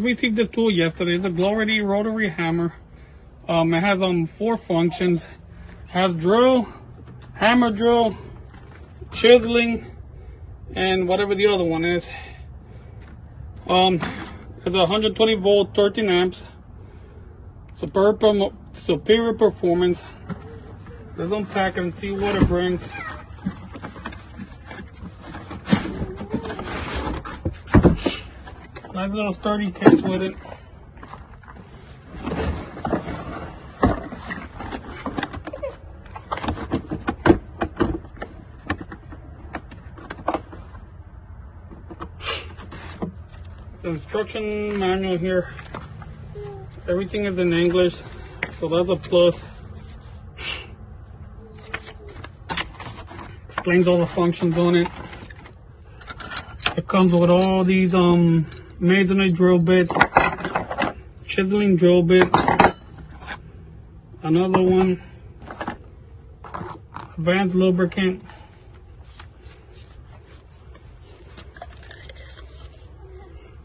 I received this tool yesterday. It's a Glority Rotary hammer. It has 4 functions. It has drill, hammer drill, chiseling, and whatever the other one is. It's 120 volt, 13 amps. Superior performance. Let's unpack it and see what it brings. Nice little sturdy case with it. The instruction manual here. Everything is in English, so that's a plus. Explains all the functions on it. It comes with all these masonry drill bits, chiseling drill bit, another one, advanced lubricant,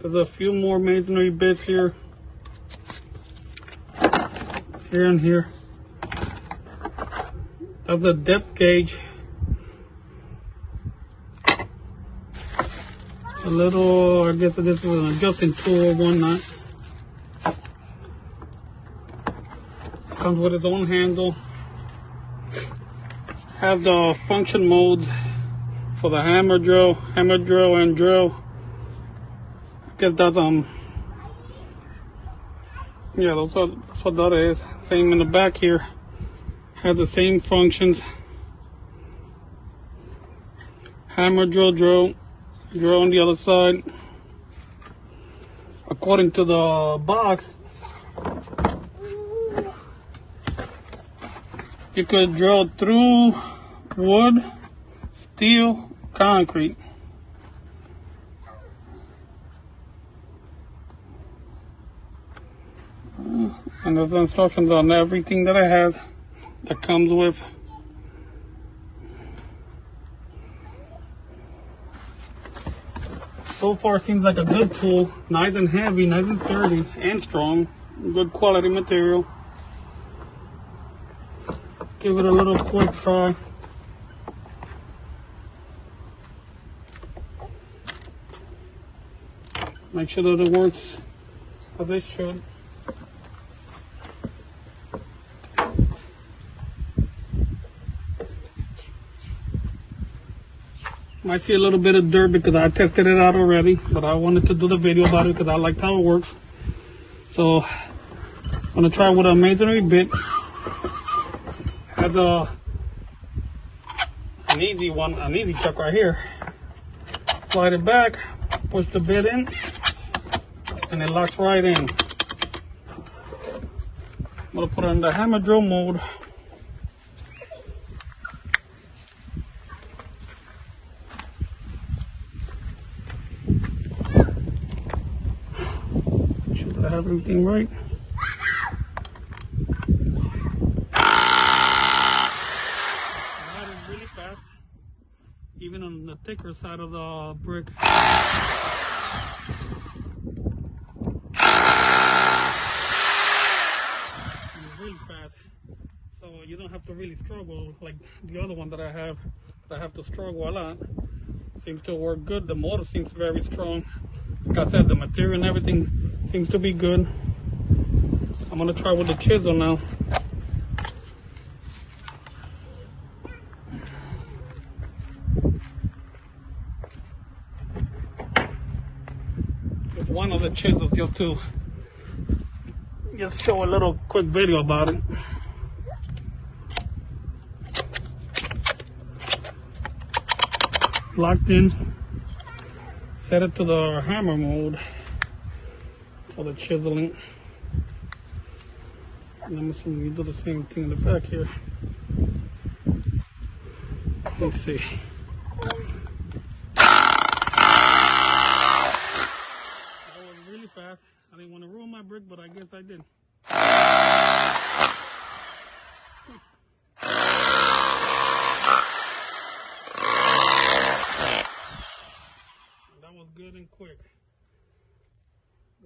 there's a few more masonry bits here and here. That's a depth gauge. A little, I guess this was an adjusting tool, one nut. Comes with its own handle. Has the function modes for the hammer drill, and drill. I guess that's yeah, that's what that is. Same in the back here. Has the same functions. Hammer drill on the other side. According to the box, you could drill through wood, steel, concrete. And there's instructions on everything that I have that comes with. So far seems like a good tool. Nice and heavy, nice and sturdy and strong. Good quality material. Let's give it a little quick try. Make sure that it works as it should. Might see a little bit of dirt because I tested it out already, but I wanted to do the video about it because I liked how it works. So I'm gonna try with a masonry bit. Has an easy chuck right here. Slide it back, push the bit in, and it locks right in. I'm gonna put it in the hammer drill mode. I have everything right. That is really fast, even on the thicker side of the brick. It's really fast, so you don't have to really struggle like the other one that I have. I have to struggle a lot. Seems to work good. The motor seems very strong. Like I said, the material and everything seems to be good. I'm gonna try with the chisel now. Just one of the chisels just show a little quick video about it. It's locked in. Set it to the hammer mode for the chiseling. And I'm assuming we do the same thing in the back here. Let's see. That was really fast. I didn't want to ruin my brick, but I guess I did. That was good and quick.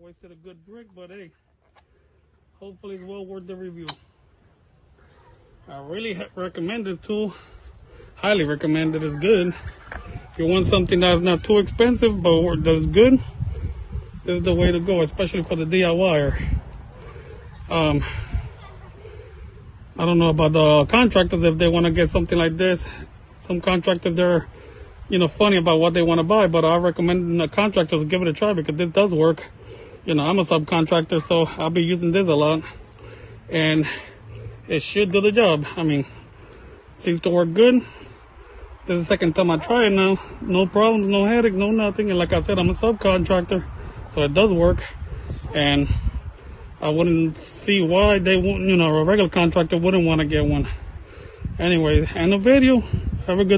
Wasted a good brick, but hey, hopefully it's well worth the review. I really recommend this tool. Highly recommend it. It's good. If you want something that's not too expensive but that's good, this is the way to go, especially for the DIYer. I don't know about the contractors if they want to get something like this. Some contractors, they're funny about what they want to buy, but I recommend the contractors give it a try because this does work. I'm a subcontractor, so I'll be using this a lot, and it should do the job. I mean, seems to work good. This is the second time I try it now. No problems, no headaches, no nothing. And like I said, I'm a subcontractor, so it does work. And I wouldn't see why they wouldn't, a regular contractor wouldn't want to get one. Anyway, end of video. Have a good day.